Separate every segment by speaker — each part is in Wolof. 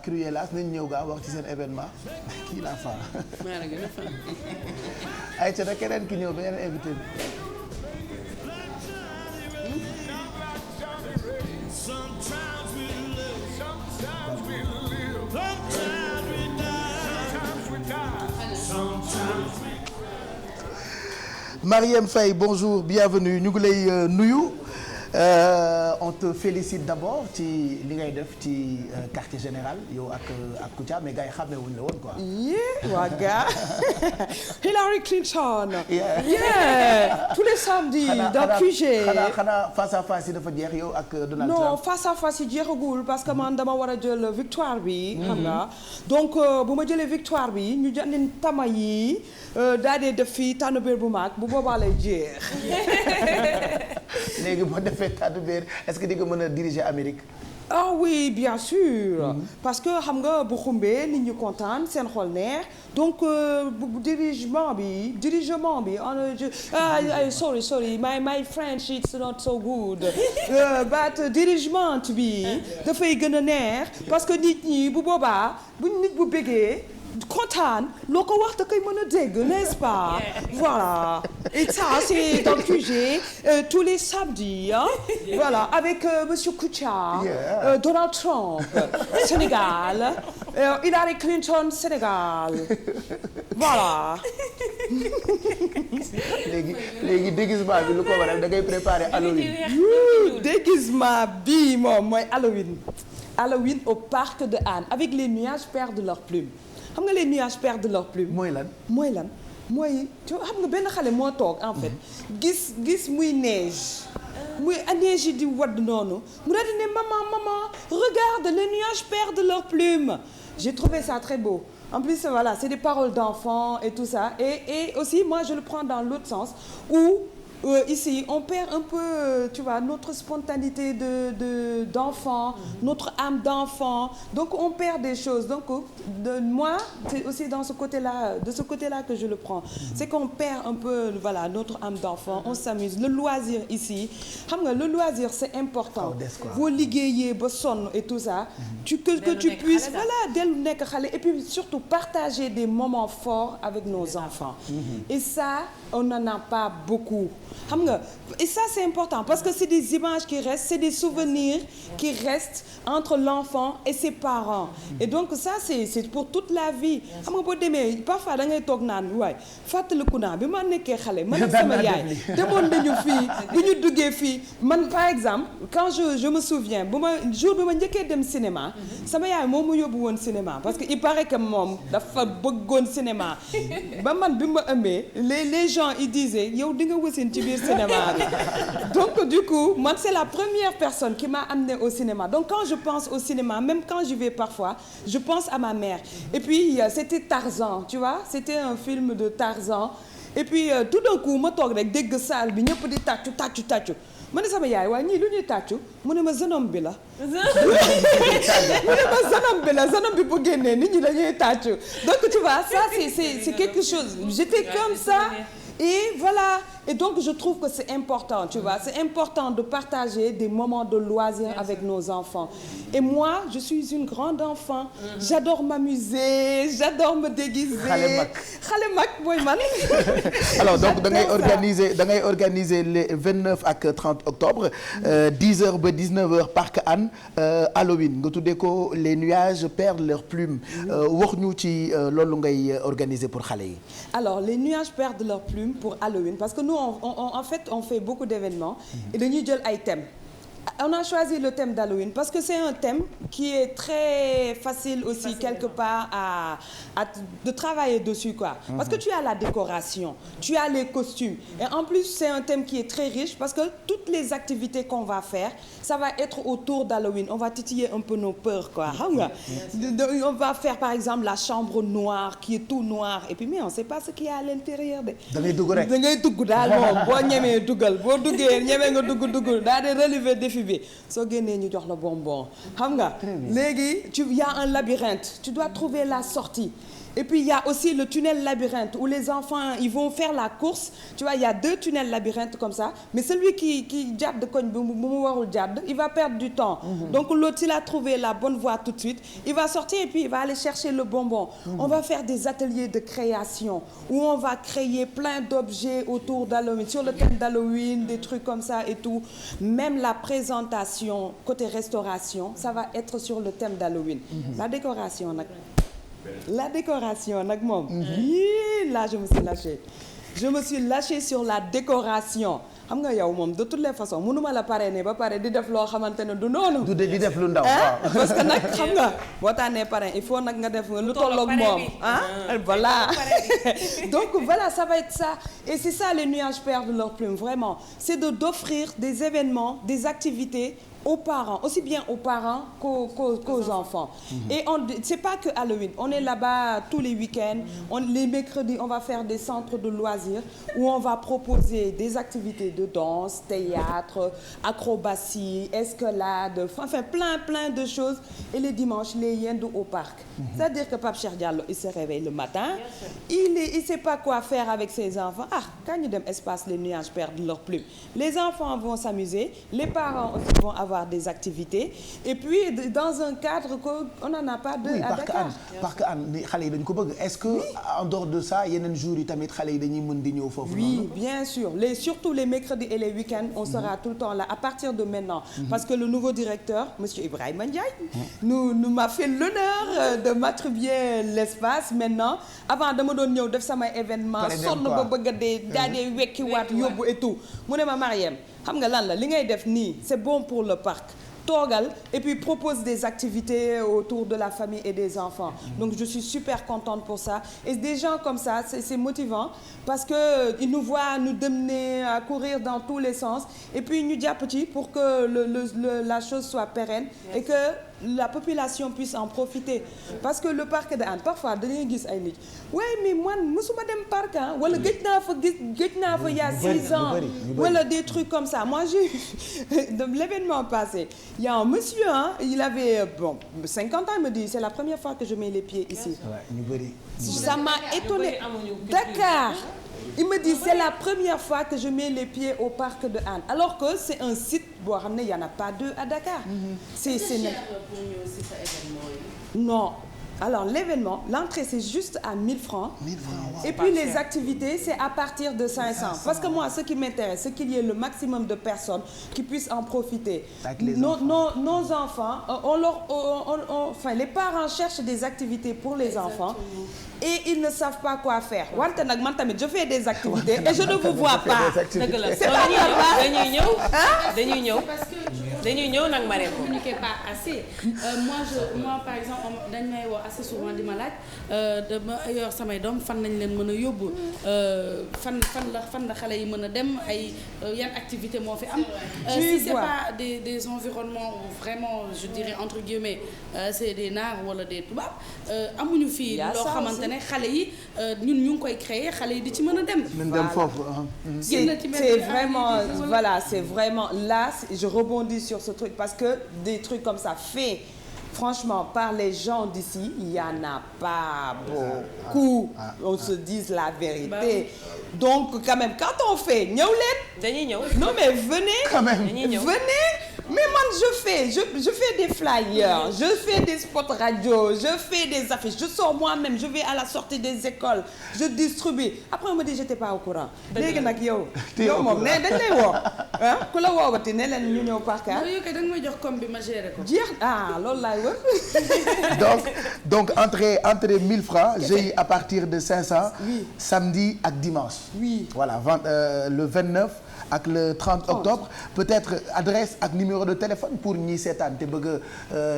Speaker 1: Cruellas nañ ñëw gaa wax ci seen événement kii la fa.
Speaker 2: maa la gën a fan.
Speaker 1: ay ca nag keneen ki ñëw beneen invité bi. Marième Faye bonjour bienvenue ñu ngi lay nuyu. On te félicite d'abord ci li ngay def ci quartier général yow ak Kouthia mais gars yi xàmmee wuñ la woon quoi.
Speaker 2: waa gars Hillary Clinton. Tous les samedis dans QG.
Speaker 1: xanaa face à face yi dafa jeex yow ak Donald Trump.
Speaker 2: non face à face yi jeexagul parce que man dama war a jël victoire bi. xam nga donc bu ma jëlee victoire bi ñu jëndin tama yi daal di def fii tànnbéer bu mag bu boobaa lay jeex.
Speaker 1: léegi boo defee tànnbéer est-ce que di nga mën a diriger Amérique.
Speaker 2: ah oui bien sûr. parce que xam nga bu xumbee nit ñi kontaan seen xol neex donc dirigement bi sorry my French it's not so good but dirigement bi dafay gën a neex parce que nit ñi bu boobaa bu nit bu bëggee kontaan loo ko wax da koy mën a dégg n'est-ce pas voilà et ça c'est dans le QG tous les samedis voilà avec monsieur Kouthia Donald Trump Sénégal Hillary Clinton Sénégal voilà.
Speaker 1: léegi déguisement bi lu ko waral da ngay préparer Halloween.
Speaker 2: déguisement bi moom mooy Halloween au parc de Hann avec les nuages perdent leurs plumes. xam nga les nuages perdent leurs plumes.
Speaker 1: mooy lan.
Speaker 2: mooy xam nga benn xale moo toog en fait gis muy neige neige yi di wadd noonu mu daal di ne maman regarde les nuages perdent leurs plumes. J'ai trouvé ça très beau. En plus voilà c'est des paroles d'enfants et tout ça et aussi moi je le prends dans l'autre sens où ici on perd un peu tu vois notre spontanéité d'enfant, notre âme d'enfant, donc on perd des choses. Donc moi c'est aussi dans ce côté-là, de ce côté-là que je le prends. C'est qu'on perd un peu voilà notre âme d'enfant, on s'amuse. Le loisir ici, xam nga le loisir c'est important. Boo liggéeyee ba sonn et tout ça, que tu puisses voilà dellu nekk xale et puis surtout partager des moments forts avec nos enfants. Et ça on n'en a pas beaucoup. Xam nga et ça c'est important parce que c'est des images qui restent, c'est des souvenirs qui restent entre l'enfant et ses parents. Et donc ça c'est pour toute la vie. Xam nga boo demee parfois da ngay toog naan waay fàttaliku naa bi ma nekkee xale man ak sama yaay demoon nañu fii bu ñu duggee fii man par exemple quand je me souviens bu ma jour bi ma njëkkee dem cinéma sama yaay moom mu yóbbu woon cinéma parce que il paraît que moom dafa bëggoon cinéma ba man bi ma ëmbee les gens ils disaient yow di nga wasin ci biir cinéma bi. Donc du coup man c'est la première personne qui m'a amenée au cinéma. Donc quand je pense au cinéma même quand j'y vais parfois je pense à ma mère. Et puis c'était Tarzan, tu vois, c'était un film de Tarzan. Et puis tout d'un coup ma toog rek dégg salle bi ñëpp di tàccu ma ne sama yaay waaye ñii lu ñuy tàccu mu ne ma zenom bi la. mu ne ma zenom bi bu génnee nit ñi dañuy tàccu. Donc tu vois ça c'est quelque chose. J'étais comme ça. Et voilà, et donc je trouve que c'est important, tu vois, c'est important de partager des moments de loisirs avec nos enfants. Et moi, je suis une grande enfant, j'adore m'amuser, j'adore me déguiser. Xale mag mooy man.
Speaker 1: Alors donc da ngay organiser les 29 ak 30 octobre 10h ba 19h parc Hann Halloween nga tuddee ko les nuages perdent leurs plumes. wax ñu ci loolu ngay organiser pour xale yi.
Speaker 2: Alors les nuages perdent leurs plumes pour Halloween parce que nous en fait on fait beaucoup d'événements et dañuy jël ay thèmes. On a choisi le thème d'Halloween parce que c'est un thème qui est très facile aussi quelque part de travailler dessus quoi. Parce que tu as la décoration, tu as les costumes et en plus c'est un thème qui est très riche parce que toutes les activités qu'on va faire, ça va être autour d'Halloween. On va titiller un peu nos peurs quoi. Xam nga. On va faire par exemple la chambre noire qui est tout noir et puis mais on sait pas ce qu'il y a à l'intérieur de.
Speaker 1: Da ngay dugg rek.
Speaker 2: Da ngay dugg daal moom boo ñemee duggal boo duggee ñemee nga dugg daal di relever défi bi soo génnee ñu jox la bonbon xam nga léegi y a un labyrinthe tu dois trouver la sortie Et puis il y a aussi le tunnel labyrinthe où les enfants ils vont faire la course. Tu vois, il y a 2 tunnels labyrinthe comme ça. Mais celui qui jàdd koñ bi mu warul jàdd, il va perdre du temps. Donc l'autre, il a trouvé la bonne voie tout de suite. Il va sortir et puis il va aller chercher le bonbon. On va faire des ateliers de création où on va créer plein d'objets autour d'Halloween, sur le thème d'Halloween, des trucs comme ça et tout. Même la présentation côté restauration, ça va être sur le thème d'Halloween. La décoration nag moom. Là je me suis lâchée sur la décoration. Xam nga yow moom de toutes les façons mënuma la parrainer ba pare di def loo xamante ne du noonu.
Speaker 1: du di def lu ndaw waaw.
Speaker 2: parce que nag xam nga boo tànnee parrain il faut nag nga def lu tolloog moom voilà. Donc voilà, ça va être ça. Et c'est ça les nuages perdent leur plume vraiment. C'est d'offrir des événements, des activités aux parents, aussi bien aux parents qu'aux enfants. Et c'est pas que Halloween, on est là-bas tous les week-ends, les mercredis, on va faire des centres de loisirs où on va proposer des activités de danse, théâtre, acrobatie, escalade, enfin plein de choses. Et les dimanches, les yendu au parc. C'est-à-dire que Pape Cheikh Diallo, il se réveille le matin, il sait pas quoi faire avec ses enfants. Quand ils dem espace, les nuages perdent leur plume. Les enfants vont s'amuser, les parents aussi vont avoir des activités et puis dans un cadre qu'on n'en a pas à Dakar.
Speaker 1: parce que ni xale yi dañ ko bëgg. Est-ce que en dehors de ça yeneen jours yi tamit xale yi dañuy mën di ñëw foofu noonu?
Speaker 2: Oui, bien sûr. Surtout les mercredis et les week-ends, on sera tout le temps là à partir de maintenant. Parce que le nouveau directeur, monsieur Ibrahima Ndiaye, nous m'a fait l'honneur de m'attribuer l'espace maintenant. Avant dama doon ñëw def samay événement sonn ba bëgg a dee daa dee wekkiwaat yóbbu et tout. Mu ne ma Marième, xam nga lan la li ngay def nii c'est bon pour le parc. Toogal et puis propose des activités autour de la famille et des enfants. Donc je suis super contente pour ça. Et des gens comme ça, c'est motivant parce que ils nous voient nous mener à courir dans tous les sens et puis ñu jàpp ci pour que la chose soit pérenne et que la population puisse en profiter. Parce que le parc de Hann parfois dañuy gis ay nit ouais mais man musuma dem parc wala gëj naa fa il y a 6 ans wala des trucs comme ça. Moi j'ai de l'événement passé, il y a un monsieur il avait 50 ans, il me dit c'est la première fois que je mets les pieds ici. Ça m'a étonné. Dakar. Il me dit c'est la première fois que je mets les pieds au parc de Hann alors que c'est un site boo xam ne il y en a pas 2 à Dakar. C'est non. Alors l'événement, l'entrée c'est juste à 1000 francs.
Speaker 1: 1000 francs wow.
Speaker 2: Et puis les activités c'est à partir de 500. Parce que moi ce qui m'intéresse c'est qu'il y ait le maximum de personnes qui puissent en profiter. Nos enfants, enfin les parents cherchent des activités pour les enfants. Et ils ne savent pas quoi faire. Wante nag man tamit je fais des activités et je ne vous vois pas.
Speaker 3: Dëgg la dañuy ñëw nag ma communiquer pas assez. Moi par exemple dañ may woo assez souvent di ma laaj dama yor samay doom fan nañ leen mën a yóbbu fan la xale yi mën a dem ay yan activité moo fi am. Si c'est pas des environnements où vraiment je dirais entre guillemets c'est des naar wala des tubaab amuñu fii loo xamante ne xale yi ñun ñu ngi koy créer xale yi di ci mën a dem.
Speaker 1: dem foofu.
Speaker 2: C'est vraiment voilà, c'est vraiment là je rebondis sur ce truc parce que des trucs comme ça faits franchement par les gens d'ici, il y en a pas beaucoup. On se dise la vérité. Donc quand même quand on fait ñëw leen.
Speaker 3: dañuy ñëw.
Speaker 2: Non mais venez.
Speaker 1: Quand même.
Speaker 2: Venez. Mais man je fais des flyers, je fais des spots radio, je fais des affiches, je sors moi-même, je vais à la sortie des écoles, je distribue. Après on me dit j'étais pas au courant. Léegi nag yow moom ne dañ lay woo ku la woowati ne leen ñu ñëw parc.
Speaker 3: yow kay da nga may jox com bi ma géré ko.
Speaker 2: jeex loolu laay wër.
Speaker 1: donc entrée 1000 francs, GI à partir de 500.
Speaker 2: Oui.
Speaker 1: Samedi ak dimanche.
Speaker 2: Oui.
Speaker 1: Voilà le 29 ak le 30 octobre. Peut-être adresse ak numéro de téléphone pour ñi seetaan te bëgg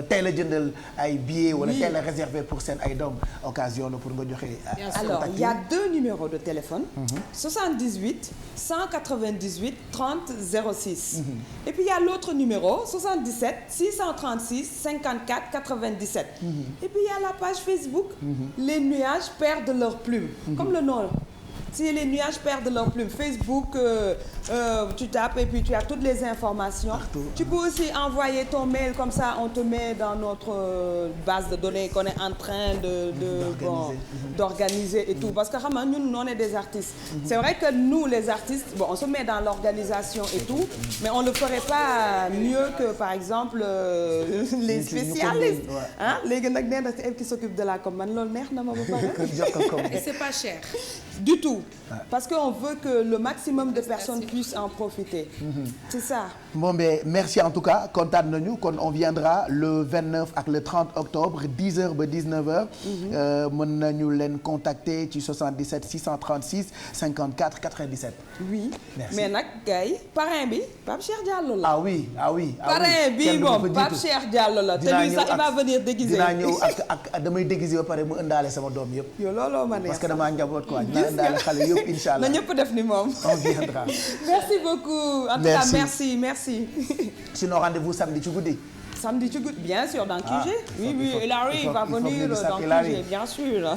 Speaker 1: teel a jëndal ay billets wala teel a réserver pour seen ay doom occasion la pour nga joxe.
Speaker 2: Alors il y a 2 numéros de téléphone. 78 198 30 06. Et puis il y a l'autre numéro 77 636 54 97. Et puis il y a la page Facebook. Les nuages perdent leur plume. Comme le nom si les nuages perdent leurs plumes, Facebook, tu tapes et puis tu as toutes les informations. Partout. Tu peux aussi envoyer ton mail, comme ça on te met dans notre base de données qu'on est en train d'organiser et tout. Parce que nous, on est des artistes. C'est vrai que nous, les artistes, bon, on se met dans l'organisation et tout, mais on ne le ferait pas mieux que, par exemple, les spécialistes. Hein? Les gens qui s'occupent de la com.
Speaker 3: Et c'est pas cher.
Speaker 2: Du tout. Parce qu'on veut que le maximum de personnes puissent en profiter. C'est ça.
Speaker 1: Bon, ben, merci en tout cas. Kontaan nañu kon on viendra le 29 ak le 30 octobre 10h ba 19h. Mën nañu leen contacter ci 77 636 54 97.
Speaker 2: Oui.
Speaker 1: Merci.
Speaker 2: Mais nag gars yi parrain bi Pape Cheikh Diallo la.
Speaker 1: Ah oui.
Speaker 2: Parrain bi moom Pape Cheikh Diallo la. te lui sax il va venir déguisé.
Speaker 1: dinaa ñëw ak damay déguisé ba pare mu ëndaale sama doom yëpp.
Speaker 2: yow looloo ma neex
Speaker 1: parce que damaa njaboot quoi. dinaa ëndaale xale yëpp incha allah.
Speaker 2: na ñëpp def ni moom.
Speaker 1: On viendra.
Speaker 2: Merci beaucoup. En tout cas merci.
Speaker 1: Sinon rendez-vous samedi ci guddi.
Speaker 2: Samedi ci guddi bien sûr dans QG. Oui, il arrive à venir dans QG bien sûr.